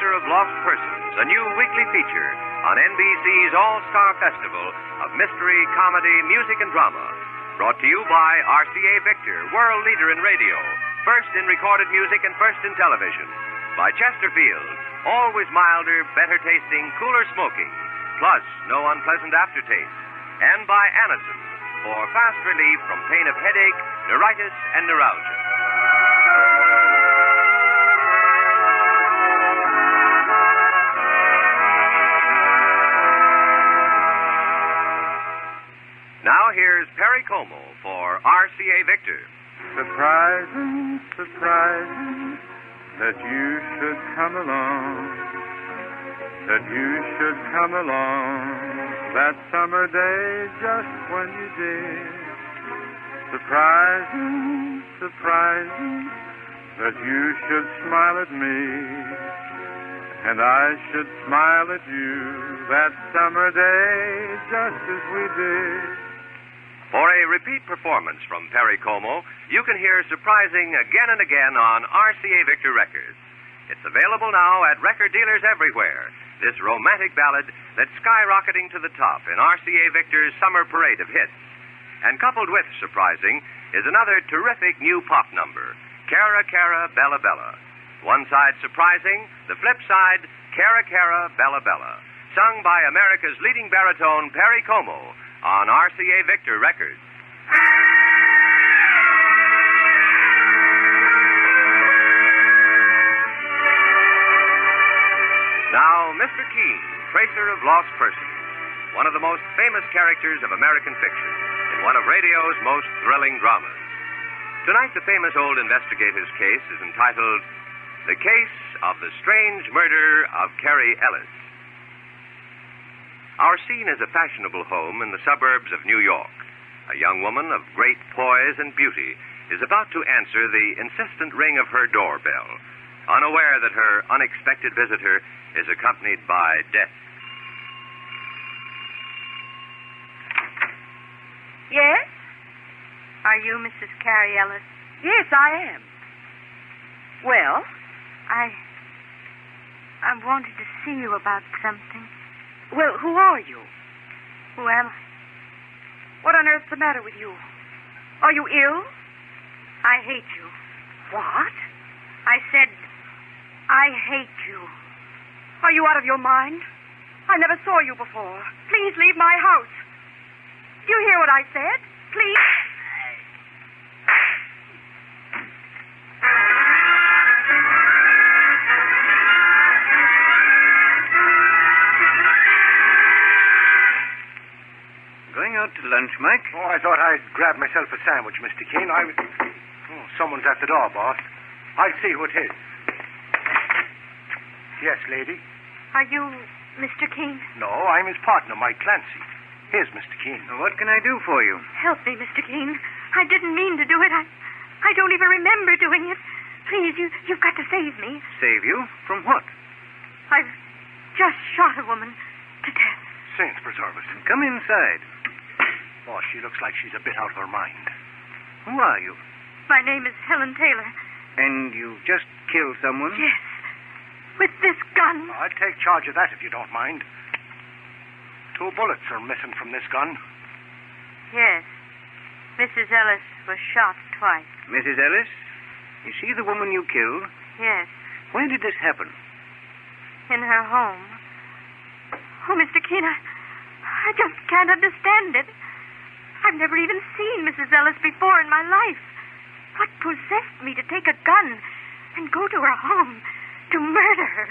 Tracer of Lost Persons, a new weekly feature on NBC's All-Star Festival of Mystery, Comedy, Music, and Drama. Brought to you by RCA Victor, world leader in radio, first in recorded music and first in television. By Chesterfield, always milder, better tasting, cooler smoking, plus no unpleasant aftertaste. And by Anacin, for fast relief from pain of headache, neuritis, and neuralgia. Now here's Perry Como for RCA Victor. Surprising, surprising that you should come along, that you should come along that summer day just when you did. Surprising, surprising that you should smile at me, and I should smile at you that summer day just as we did. For a repeat performance from Perry Como, you can hear Surprising again and again on RCA Victor Records. It's available now at record dealers everywhere. This romantic ballad that's skyrocketing to the top in RCA Victor's summer parade of hits. And coupled with Surprising is another terrific new pop number, Cara Cara Bella Bella. One side surprising, the flip side, Cara Cara Bella Bella. Sung by America's leading baritone, Perry Como, on RCA Victor Records. Now, Mr. Keene, Tracer of Lost Persons, one of the most famous characters of American fiction in one of radio's most thrilling dramas. Tonight, the famous old investigator's case is entitled The Case of the Strange Murder of Carrie Ellis. Our scene is a fashionable home in the suburbs of New York. A young woman of great poise and beauty is about to answer the insistent ring of her doorbell, unaware that her unexpected visitor is accompanied by death. Yes? Are you Mrs. Carrie Ellis? Yes, I am. Well? I wanted to see you about something. Well, who are you? Who am I? What on earth's the matter with you? Are you ill? I hate you. What? I said, I hate you. Are you out of your mind? I never saw you before. Please leave my house. Do you hear what I said? Please. Going out to lunch, Mike? Oh, I thought I'd grab myself a sandwich, Mr. Keene. Oh, someone's at the door, boss. I'll see who it is. Yes, lady? Are you Mr. Keene? No, I'm his partner, Mike Clancy. Here's Mr. Keene. What can I do for you? Help me, Mr. Keene. I didn't mean to do it. I don't even remember doing it. Please, you've got to save me. Save you? From what? I've just shot a woman to death. Saints preserve us. Come inside. Boss, she looks like she's a bit out of her mind. Who are you? My name is Helen Taylor. And you just killed someone? Yes. With this gun. I'll take charge of that if you don't mind. 2 bullets are missing from this gun. Yes. Mrs. Ellis was shot twice. Mrs. Ellis? Is she the woman you killed? Yes. Where did this happen? In her home. Oh, Mr. Keene, I just can't understand it. I've never even seen Mrs. Ellis before in my life. What possessed me to take a gun and go to her home to murder her?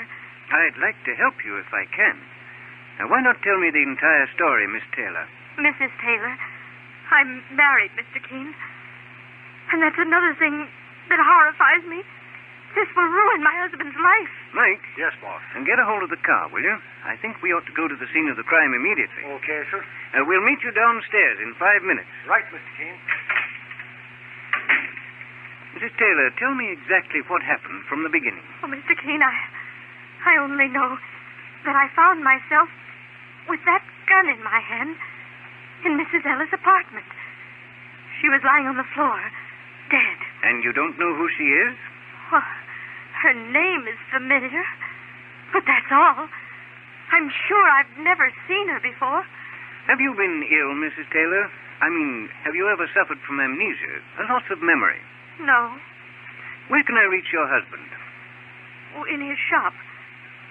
I'd like to help you if I can. Now, why not tell me the entire story, Miss Taylor? Mrs. Taylor, I'm married, Mr. Keene. And that's another thing that horrifies me. This will ruin my husband's life. Mike? Yes, boss. And get a hold of the car, will you? I think we ought to go to the scene of the crime immediately. Okay, sir. We'll meet you downstairs in 5 minutes. Right, Mr. Keene. Mrs. Taylor, tell me exactly what happened from the beginning. Oh, Mr. Keene, I only know that I found myself with that gun in my hand in Mrs. Ellis' apartment. She was lying on the floor, dead. And you don't know who she is? Oh, her name is familiar. But that's all. I'm sure I've never seen her before. Have you been ill, Mrs. Taylor? I mean, have you ever suffered from amnesia, a loss of memory? No. Where can I reach your husband? Oh, in his shop.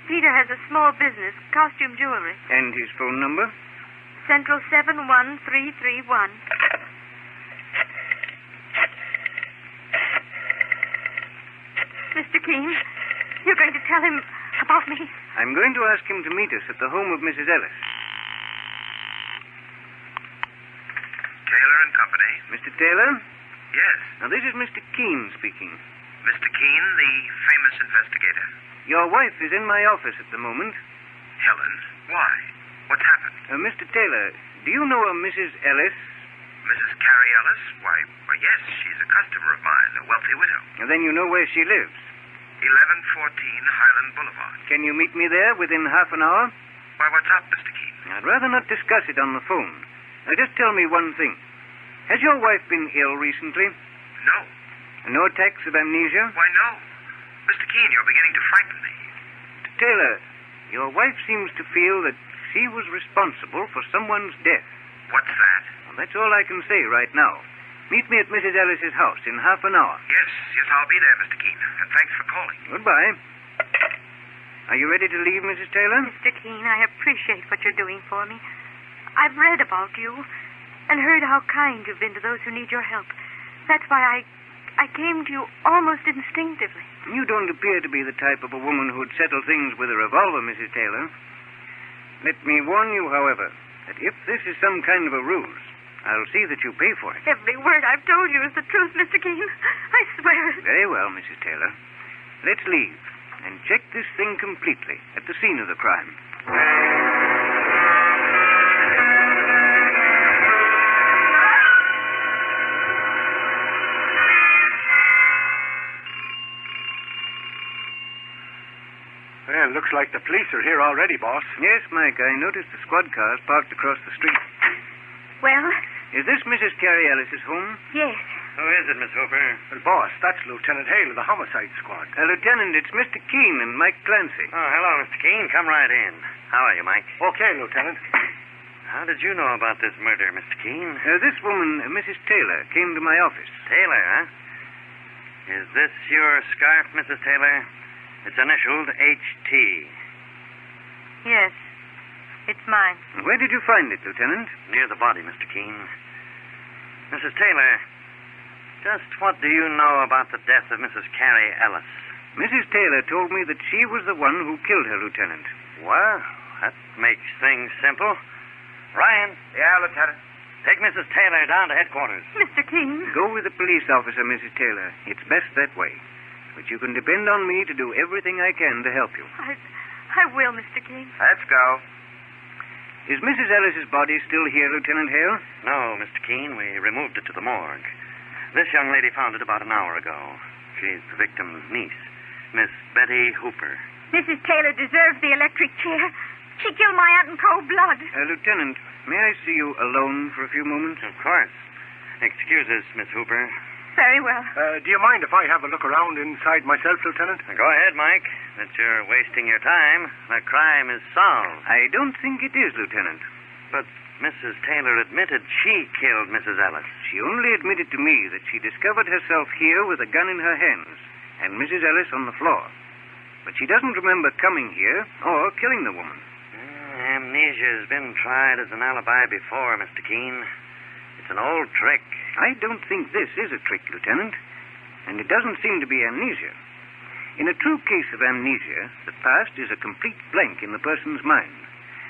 Peter has a small business, costume jewelry. And his phone number? Central 71331. Mr. Keene, you're going to tell him about me? I'm going to ask him to meet us at the home of Mrs. Ellis. Taylor and Company. Mr. Taylor? Yes. Now, this is Mr. Keene speaking. Mr. Keene, the famous investigator. Your wife is in my office at the moment. Helen, why? What's happened? Mr. Taylor, do you know a Mrs. Ellis? Mrs. Carrie Ellis? Why, yes, she's a customer of mine, a wealthy widow. Then you know where she lives. 1114 Highland Boulevard. Can you meet me there within half an hour? Why, what's up, Mr. Keene? I'd rather not discuss it on the phone. Now, just tell me one thing. Has your wife been ill recently? No. No attacks of amnesia? Why, no. Mr. Keene, you're beginning to frighten me. Mr. Taylor, your wife seems to feel that she was responsible for someone's death. What's that? Well, that's all I can say right now. Meet me at Mrs. Ellis's house in half an hour. Yes, I'll be there, Mr. Keene. And thanks for calling. Goodbye. Are you ready to leave, Mrs. Taylor? Mr. Keene, I appreciate what you're doing for me. I've read about you and heard how kind you've been to those who need your help. That's why I came to you almost instinctively. You don't appear to be the type of a woman who'd settle things with a revolver, Mrs. Taylor. Let me warn you, however, that if this is some kind of a ruse, I'll see that you pay for it. Every word I've told you is the truth, Mr. Keene. I swear it. Very well, Mrs. Taylor. Let's leave and check this thing completely at the scene of the crime. Well, looks like the police are here already, boss. Yes, Mike, I noticed the squad cars parked across the street. Well, Is this Mrs. Carrie Ellis's home? yes. Who is it, Miss Hooper? Well, boss, that's Lieutenant Hale of the homicide squad. Lieutenant, it's Mr. Keene and Mike Clancy. Oh, hello, Mr. Keene. Come right in. How are you, Mike? Okay, Lieutenant. How did you know about this murder, Mr. Keene? This woman, Mrs. Taylor, came to my office. Taylor, huh? Is this your scarf, Mrs. Taylor? It's initialed H.T. Yes. It's mine. Where did you find it, Lieutenant? Near the body, Mr. Keene. Mrs. Taylor, just what do you know about the death of Mrs. Carrie Ellis? Mrs. Taylor told me that she was the one who killed her, Lieutenant. Well, that makes things simple. Ryan. Yeah, Lieutenant. Take Mrs. Taylor down to headquarters. Mr. Keene. Go with the police officer, Mrs. Taylor. It's best that way. But you can depend on me to do everything I can to help you. I will, Mr. Keene. Let's go. Is Mrs. Ellis's body still here, Lieutenant Hale? No, Mr. Keene. We removed it to the morgue. This young lady found it about an hour ago. She's the victim's niece, Miss Betty Hooper. Mrs. Taylor deserves the electric chair. She killed my aunt in cold blood. Lieutenant, may I see you alone for a few moments? Of course. Excuse us, Miss Hooper. Very well. Do you mind if I have a look around inside myself, Lieutenant? Go ahead, Mike. Since you're wasting your time, the crime is solved. I don't think it is, Lieutenant. But Mrs. Taylor admitted she killed Mrs. Ellis. She only admitted to me that she discovered herself here with a gun in her hands and Mrs. Ellis on the floor. But she doesn't remember coming here or killing the woman. Amnesia has been tried as an alibi before, Mr. Keene. It's an old trick. I don't think this is a trick, Lieutenant. And it doesn't seem to be amnesia. In a true case of amnesia, the past is a complete blank in the person's mind.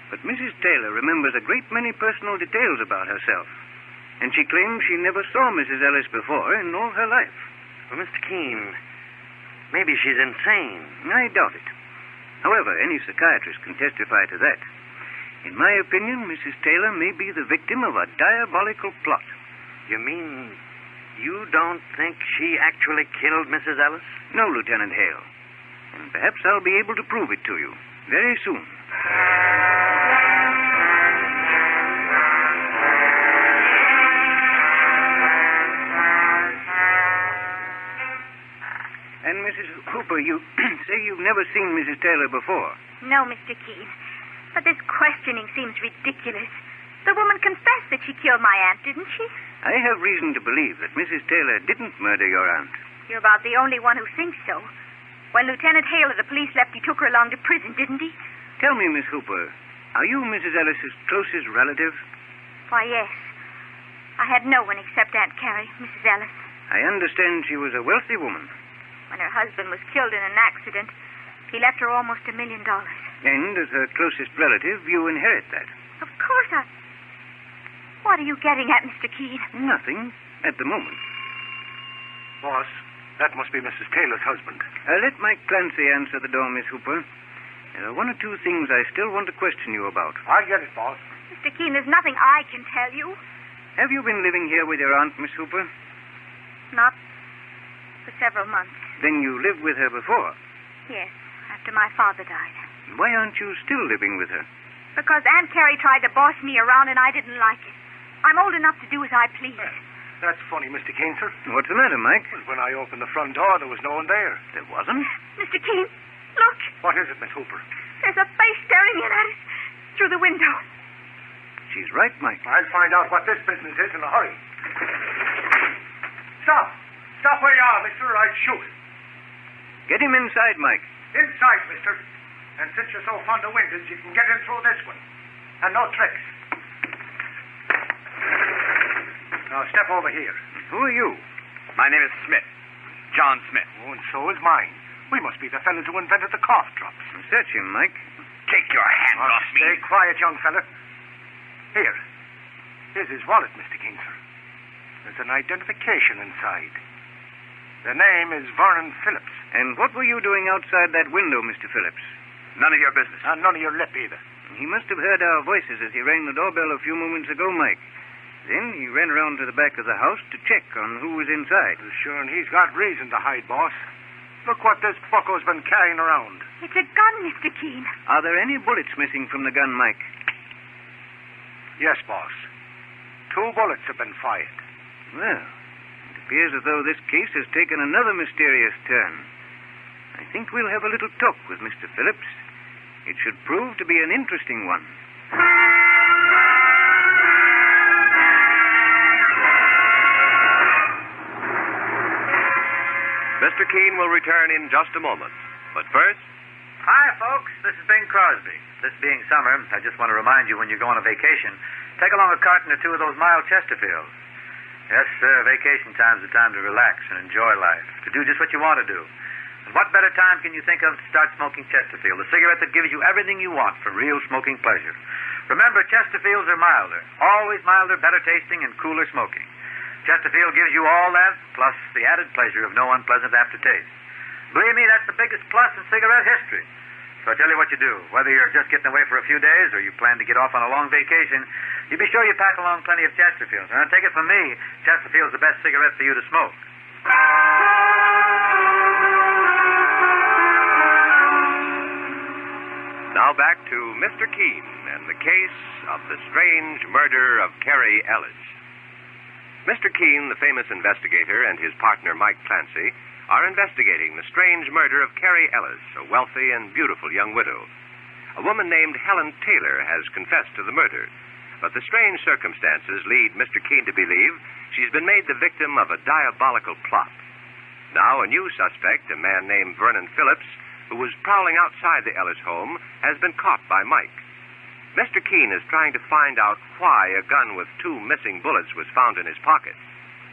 But Mrs. Taylor remembers a great many personal details about herself. And she claims she never saw Mrs. Ellis before in all her life. Well, Mr. Keene, maybe she's insane. I doubt it. However, any psychiatrist can testify to that. In my opinion, Mrs. Taylor may be the victim of a diabolical plot. You mean you don't think she actually killed Mrs. Ellis? No, Lieutenant Hale. And perhaps I'll be able to prove it to you very soon. And And Mrs. Hooper, you say you've never seen Mrs. Taylor before. No, Mr. Keene. But this questioning seems ridiculous. The woman confessed that she killed my aunt, didn't she? I have reason to believe that Mrs. Taylor didn't murder your aunt. You're about the only one who thinks so. When Lieutenant Hale of the police left, he took her along to prison, didn't he? Tell me, Miss Hooper, are you Mrs. Ellis's closest relative? Why, yes. I had no one except Aunt Carrie, Mrs. Ellis. I understand she was a wealthy woman. When her husband was killed in an accident, he left her almost $1 million. And as her closest relative, you inherit that. Of course I... What are you getting at, Mr. Keene? Nothing at the moment. Boss, that must be Mrs. Taylor's husband. Let Mike Clancy answer the door, Miss Hooper. There are one or two things I still want to question you about. I get it, boss. Mr. Keene, there's nothing I can tell you. Have you been living here with your aunt, Miss Hooper? Not for several months. Then you lived with her before? Yes, after my father died. Why aren't you still living with her? Because Aunt Carrie tried to boss me around and I didn't like it. I'm old enough to do as I please. That's funny, Mr. Keene, sir. What's the matter, Mike? Well, when I opened the front door, there was no one there. There wasn't? Mr. Keene, look. What is it, Miss Hooper? There's a face staring in at us through the window. She's right, Mike. I'll find out what this business is in a hurry. Stop! Stop where you are, mister, or I'll shoot. Get him inside, Mike. Inside, mister. And since you're so fond of windows, you can get in through this one. And no tricks. Now, step over here. Who are you? My name is Smith. John Smith. Oh, and so is mine. We must be the fellas who invented the cough drops. Search him, Mike. Take your hands off me. Stay quiet, young fella. Here. Here's his wallet, Mr. King, sir. There's an identification inside. The name is Vernon Phillips. And what were you doing outside that window, Mr. Phillips? None of your business. And none of your lip either. He must have heard our voices as he rang the doorbell a few moments ago, Mike. Then he ran around to the back of the house to check on who was inside. Well, sure, and he's got reason to hide, boss. Look what this bucko's been carrying around. It's a gun, Mr. Keene. Are there any bullets missing from the gun, Mike? Yes, boss. 2 bullets have been fired. Well, it appears as though this case has taken another mysterious turn. I think we'll have a little talk with Mr. Phillips. It should prove to be an interesting one. Mr. Keene will return in just a moment. But first... Hi, folks. This is Bing Crosby. This being summer, I just want to remind you when you go on a vacation, take along a carton or 2 of those mild Chesterfields. Yes, sir, vacation time's the time to relax and enjoy life, to do just what you want to do. And what better time can you think of to start smoking Chesterfield, a cigarette that gives you everything you want for real smoking pleasure. Remember, Chesterfields are milder, always milder, better tasting, and cooler smoking. Chesterfield gives you all that, plus the added pleasure of no unpleasant aftertaste. Believe me, that's the biggest plus in cigarette history. So I tell you what you do. Whether you're just getting away for a few days or you plan to get off on a long vacation, you be sure you pack along plenty of Chesterfields. And take it from me, Chesterfield's the best cigarette for you to smoke. Now back to Mr. Keene and the case of the strange murder of Carrie Ellis. Mr. Keene, the famous investigator, and his partner, Mike Clancy, are investigating the strange murder of Carrie Ellis, a wealthy and beautiful young widow. A woman named Helen Taylor has confessed to the murder, but the strange circumstances lead Mr. Keene to believe she's been made the victim of a diabolical plot. Now, a new suspect, a man named Vernon Phillips, who was prowling outside the Ellis home, has been caught by Mike. Mr. Keene is trying to find out why a gun with 2 missing bullets was found in his pocket.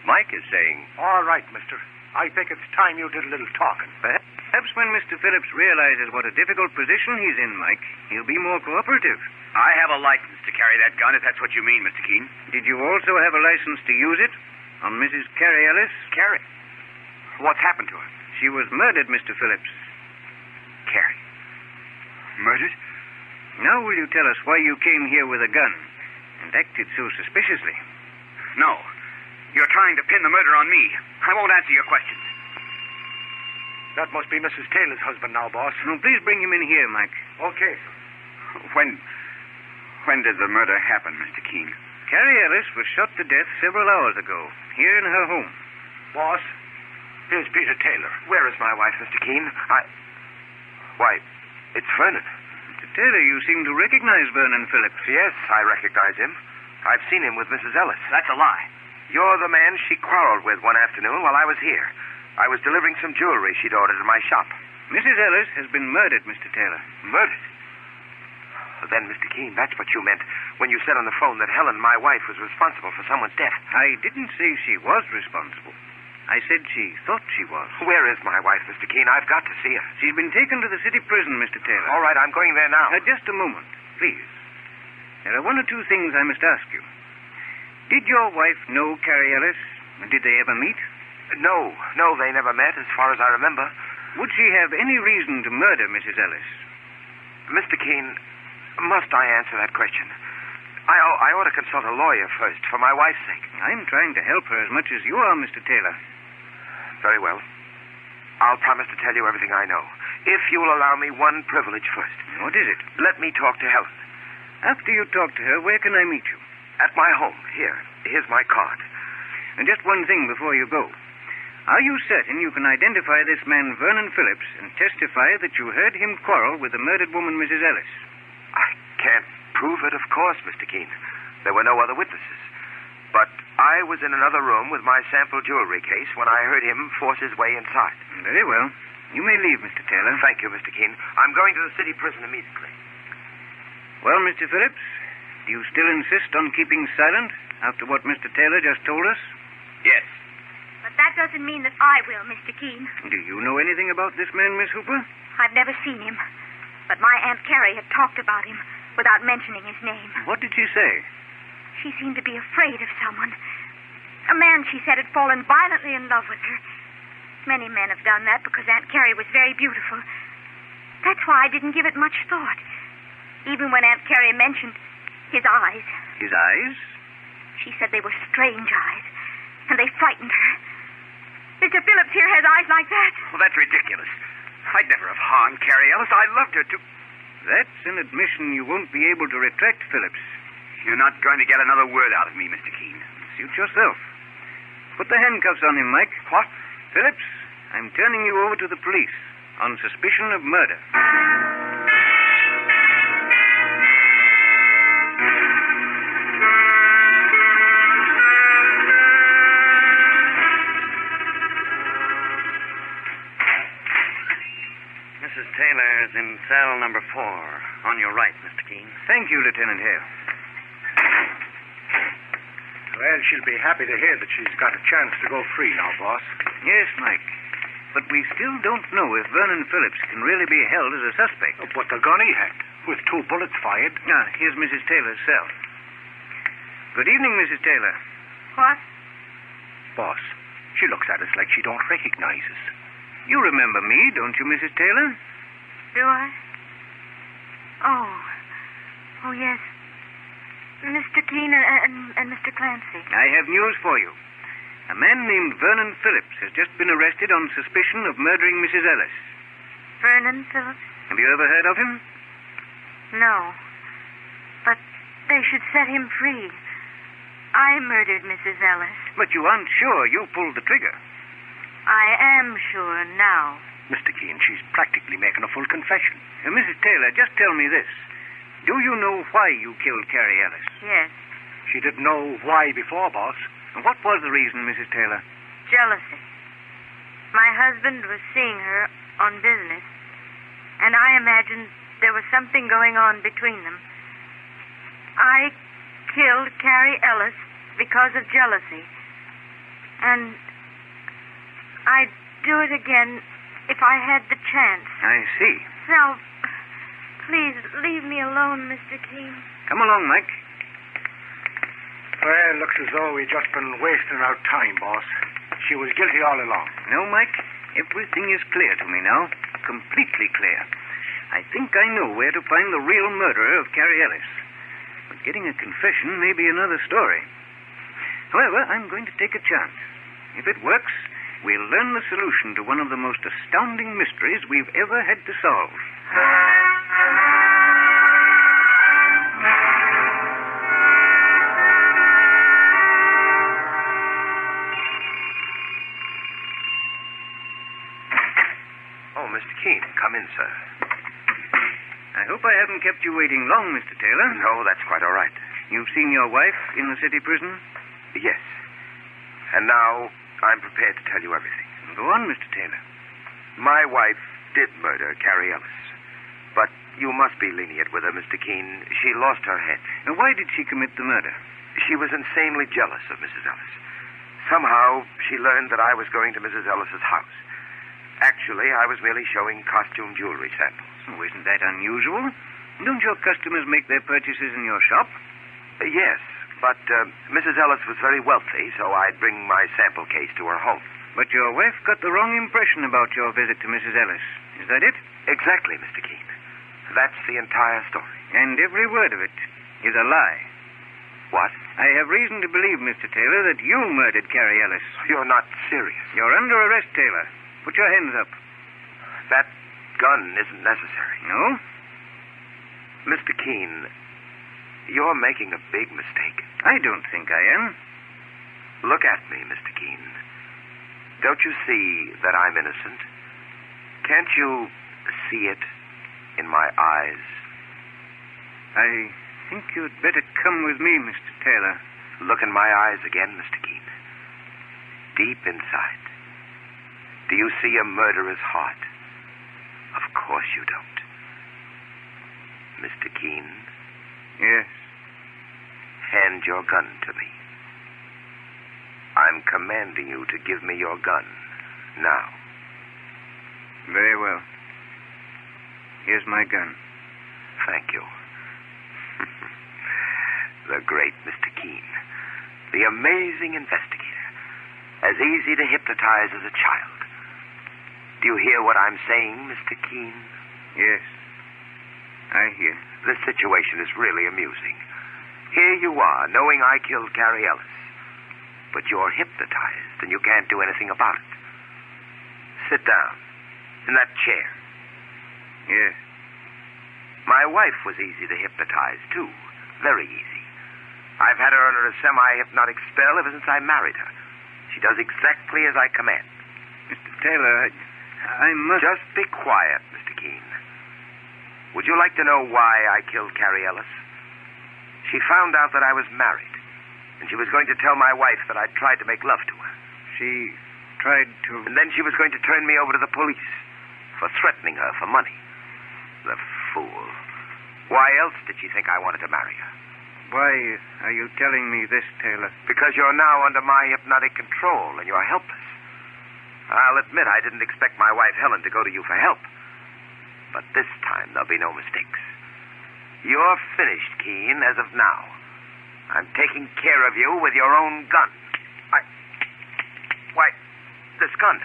Mike is saying, All right, mister. I think it's time you did a little talking. Perhaps when Mr. Phillips realizes what a difficult position he's in, Mike, he'll be more cooperative. I have a license to carry that gun, if that's what you mean, Mr. Keene. Did you also have a license to use it on Mrs. Carrie Ellis? Carrie? What's happened to her? She was murdered, Mr. Phillips. Carrie? Murdered? Now will you tell us why you came here with a gun and acted so suspiciously? No. You're trying to pin the murder on me. I won't answer your questions. That must be Mrs. Taylor's husband now, boss. No, please bring him in here, Mike. Okay, sir. When did the murder happen, Mr. Keene? Carrie Ellis was shot to death several hours ago, here in her home. Boss, here's Peter Taylor. Where is my wife, Mr. Keene? Why, it's Vernon. Mr. Taylor, you seem to recognize Vernon Phillips. Yes, I recognize him. I've seen him with Mrs. Ellis. That's a lie. You're the man she quarreled with one afternoon while I was here. I was delivering some jewelry she'd ordered in my shop. Mrs. Ellis has been murdered, Mr. Taylor. Murdered? Then, Mr. Keene, that's what you meant when you said on the phone that Helen, my wife, was responsible for someone's death. I didn't say she was responsible. I said she thought she was. Where is my wife, Mr. Keene? I've got to see her. She's been taken to the city prison, Mr. Taylor. All right, I'm going there now. Just a moment, please. There are one or two things I must ask you. Did your wife know Carrie Ellis? Did they ever meet? No, they never met, as far as I remember. Would she have any reason to murder Mrs. Ellis? Mr. Keene, must I answer that question? I ought to consult a lawyer first, for my wife's sake. I'm trying to help her as much as you are, Mr. Taylor. Very well. I'll promise to tell you everything I know. If you'll allow me one privilege first. What is it? Let me talk to Helen. After you talk to her, where can I meet you? At my home. Here's my card. And just one thing before you go. Are you certain you can identify this man, Vernon Phillips, and testify that you heard him quarrel with the murdered woman, Mrs. Ellis? I can't prove it, of course, Mr. Keene. There were no other witnesses. But I was in another room with my sample jewelry case when I heard him force his way inside. Very well. You may leave, Mr. Taylor. Thank you, Mr. Keene. I'm going to the city prison immediately. Well, Mr. Phillips, do you still insist on keeping silent after what Mr. Taylor just told us? Yes. But that doesn't mean that I will, Mr. Keene. Do you know anything about this man, Miss Hooper? I've never seen him. But my Aunt Carrie had talked about him without mentioning his name. What did she say? She seemed to be afraid of someone. A man, she said, had fallen violently in love with her. Many men have done that because Aunt Carrie was very beautiful. That's why I didn't give it much thought. Even when Aunt Carrie mentioned his eyes. His eyes? She said they were strange eyes, and they frightened her. Mr. Phillips here has eyes like that. Well, that's ridiculous. I'd never have harmed Carrie Ellis. I loved her too. That's an admission you won't be able to retract, Phillips. You're not going to get another word out of me, Mr. Keene. Suit yourself. Put the handcuffs on him, Mike. What? Phillips, I'm turning you over to the police on suspicion of murder. Mrs. Taylor is in cell number 4. On your right, Mr. Keene. Thank you, Lieutenant Hale. Well, she'll be happy to hear that she's got a chance to go free now, boss. Yes, Mike. But we still don't know if Vernon Phillips can really be held as a suspect. Oh, but the gun he had, with 2 bullets fired. Here's Mrs. Taylor's cell. Good evening, Mrs. Taylor. What? Boss, she looks at us like she don't recognize us. You remember me, don't you, Mrs. Taylor? Do I? Oh, yes. Mr. Keene and Mr. Clancy. I have news for you. A man named Vernon Phillips has just been arrested on suspicion of murdering Mrs. Ellis. Vernon Phillips? Have you ever heard of him? No. But they should set him free. I murdered Mrs. Ellis. But you aren't sure you pulled the trigger. I am sure now. Mr. Keene, she's practically making a full confession. Mrs. Taylor, just tell me this. Do you know why you killed Carrie Ellis? Yes. She didn't know why before, boss. What was the reason, Mrs. Taylor? Jealousy. My husband was seeing her on business, and I imagined there was something going on between them. I killed Carrie Ellis because of jealousy. And I'd do it again if I had the chance. I see. Now, please leave me alone, Mr. Keene. Come along, Mike. Well, looks as though we've just been wasting our time, boss. She was guilty all along. No, Mike. Everything is clear to me now. Completely clear. I think I know where to find the real murderer of Carrie Ellis. But getting a confession may be another story. However, I'm going to take a chance. If it works, we'll learn the solution to one of the most astounding mysteries we've ever had to solve. Mr. Keene. Come in, sir. I hope I haven't kept you waiting long, Mr. Taylor. No, that's quite all right. You've seen your wife in the city prison? Yes. And now I'm prepared to tell you everything. Go on, Mr. Taylor. My wife did murder Carrie Ellis. But you must be lenient with her, Mr. Keene. She lost her head. Now, why did she commit the murder? She was insanely jealous of Mrs. Ellis. Somehow, she learned that I was going to Mrs. Ellis's house. Actually, I was merely showing costume jewelry samples. Oh, isn't that unusual? Don't your customers make their purchases in your shop? Yes, but Mrs. Ellis was very wealthy, so I'd bring my sample case to her home. But your wife got the wrong impression about your visit to Mrs. Ellis. Is that it? Exactly, Mr. Keene. That's the entire story. And every word of it is a lie. What? I have reason to believe, Mr. Taylor, that you murdered Carrie Ellis. You're not serious. You're under arrest, Taylor. Put your hands up. That gun isn't necessary. No? Mr. Keene, you're making a big mistake. I don't think I am. Look at me, Mr. Keene. Don't you see that I'm innocent? Can't you see it in my eyes? I think you'd better come with me, Mr. Taylor. Look in my eyes again, Mr. Keene. Deep inside. Do you see a murderer's heart? Of course you don't. Mr. Keene? Yes. Hand your gun to me. I'm commanding you to give me your gun now. Very well. Here's my gun. Thank you. The great Mr. Keene. The amazing investigator. As easy to hypnotize as a child. Do you hear what I'm saying, Mr. Keene? Yes. I hear. This situation is really amusing. Here you are, knowing I killed Carrie Ellis. But you're hypnotized, and you can't do anything about it. Sit down. In that chair. Yes. My wife was easy to hypnotize, too. Very easy. I've had her under a semi-hypnotic spell ever since I married her. She does exactly as I command. Mr. Taylor, I must... Just be quiet, Mr. Keene. Would you like to know why I killed Carrie Ellis? She found out that I was married, and she was going to tell my wife that I'd tried to make love to her. She tried to... And then she was going to turn me over to the police for threatening her for money. The fool. Why else did she think I wanted to marry her? Why are you telling me this, Taylor? Because you're now under my hypnotic control, and you're helpless. I'll admit I didn't expect my wife Helen to go to you for help. But this time there'll be no mistakes. You're finished, Keene, as of now. I'm taking care of you with your own gun. Why, this gun,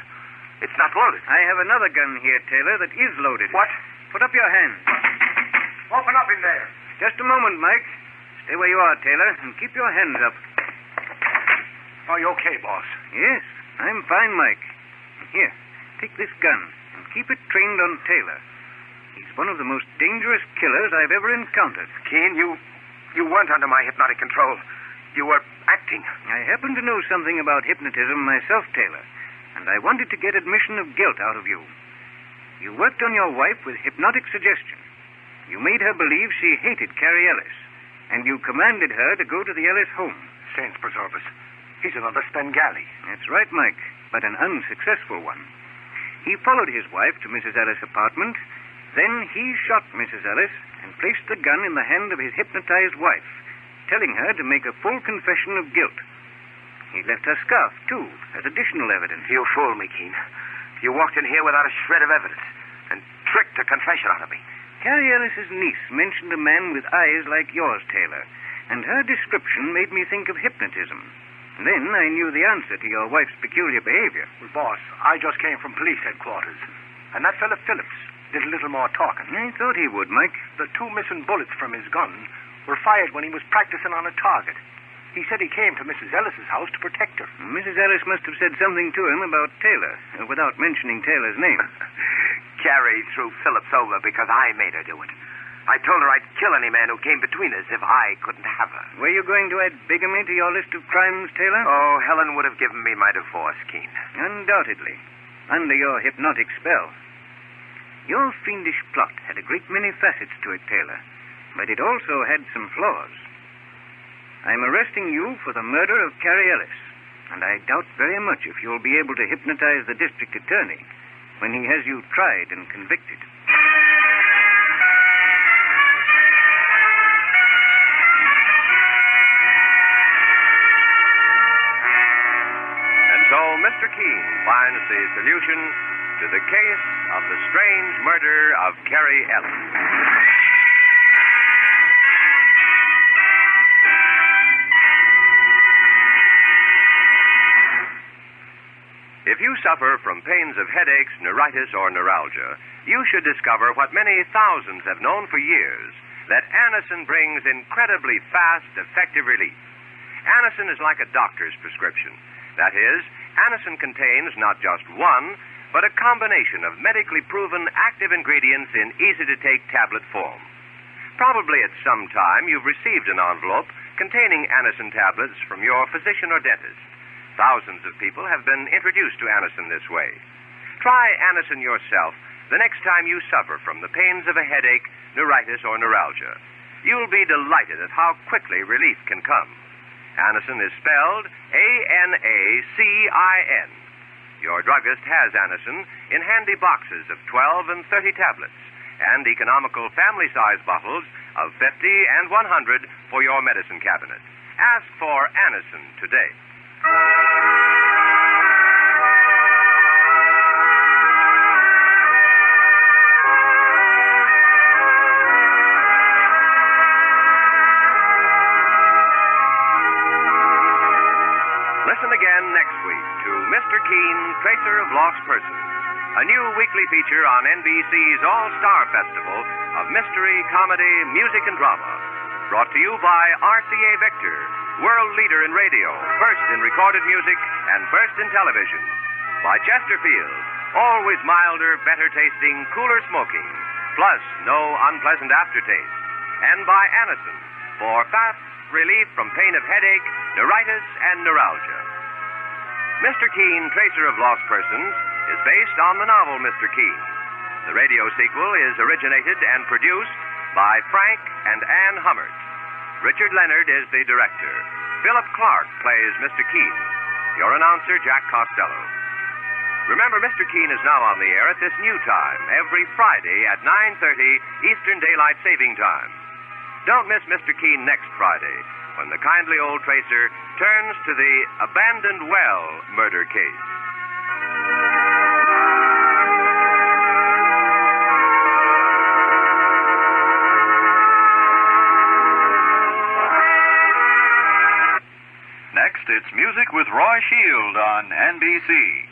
it's not loaded. I have another gun here, Taylor, that is loaded. What? Put up your hands. Open up in there. Just a moment, Mike. Stay where you are, Taylor, and keep your hands up. Are you okay, boss? Yes, I'm fine, Mike. Here, take this gun and keep it trained on Taylor. He's one of the most dangerous killers I've ever encountered. Keene, you weren't under my hypnotic control. You were acting. I happen to know something about hypnotism myself, Taylor, and I wanted to get admission of guilt out of you. You worked on your wife with hypnotic suggestion. You made her believe she hated Carrie Ellis, and you commanded her to go to the Ellis home. Saints preserve us. He's another Spengali. That's right, Mike, but an unsuccessful one. He followed his wife to Mrs. Ellis' apartment. Then he shot Mrs. Ellis and placed the gun in the hand of his hypnotized wife, telling her to make a full confession of guilt. He left her scarf, too, as additional evidence. You fooled me, Keene. You walked in here without a shred of evidence and tricked a confession out of me. Carrie Ellis's niece mentioned a man with eyes like yours, Taylor, and her description made me think of hypnotism. Then I knew the answer to your wife's peculiar behavior. Well, boss, I just came from police headquarters, and that fella Phillips did a little more talking. I thought he would, Mike. The 2 missing bullets from his gun were fired when he was practicing on a target. He said he came to Mrs. Ellis's house to protect her. Mrs. Ellis must have said something to him about Taylor, without mentioning Taylor's name. Carrie threw Phillips over because I made her do it. I told her I'd kill any man who came between us if I couldn't have her. Were you going to add bigamy to your list of crimes, Taylor? Oh, Helen would have given me my divorce, Keene. Undoubtedly. Under your hypnotic spell. Your fiendish plot had a great many facets to it, Taylor, but it also had some flaws. I'm arresting you for the murder of Carrie Ellis, and I doubt very much if you'll be able to hypnotize the district attorney when he has you tried and convicted. And so Mr. Keene finds the solution to the case of the strange murder of Carrie Ellis. If you suffer from pains of headaches, neuritis, or neuralgia, you should discover what many thousands have known for years, that Anacin brings incredibly fast, effective relief. Anacin is like a doctor's prescription. That is, Anacin contains not just one, but a combination of medically proven active ingredients in easy-to-take tablet form. Probably at some time you've received an envelope containing Anacin tablets from your physician or dentist. Thousands of people have been introduced to Anacin this way. Try Anacin yourself the next time you suffer from the pains of a headache, neuritis, or neuralgia. You'll be delighted at how quickly relief can come. Anacin is spelled A-N-A-C-I-N. Your druggist has Anacin in handy boxes of 12 and 30 tablets and economical family-size bottles of 50 and 100 for your medicine cabinet. Ask for Anacin today. Listen again next week to Mr. Keene, Tracer of Lost Persons, a new weekly feature on NBC's All-Star Festival of mystery, comedy, music, and drama. Brought to you by RCA Victor, world leader in radio, first in recorded music, and first in television. By Chesterfield, always milder, better tasting, cooler smoking, plus no unpleasant aftertaste. And by Anacin, for fast relief from pain of headache, neuritis, and neuralgia. Mr. Keene, Tracer of Lost Persons, is based on the novel Mr. Keene. The radio sequel is originated and produced by Frank and Ann Hummert. Richard Leonard is the director. Philip Clark plays Mr. Keene. Your announcer, Jack Costello. Remember, Mr. Keene is now on the air at this new time, every Friday at 9:30 Eastern Daylight Saving Time. Don't miss Mr. Keene next Friday, when the kindly old tracer turns to the abandoned well murder case. Next, it's music with Roy Shield on NBC.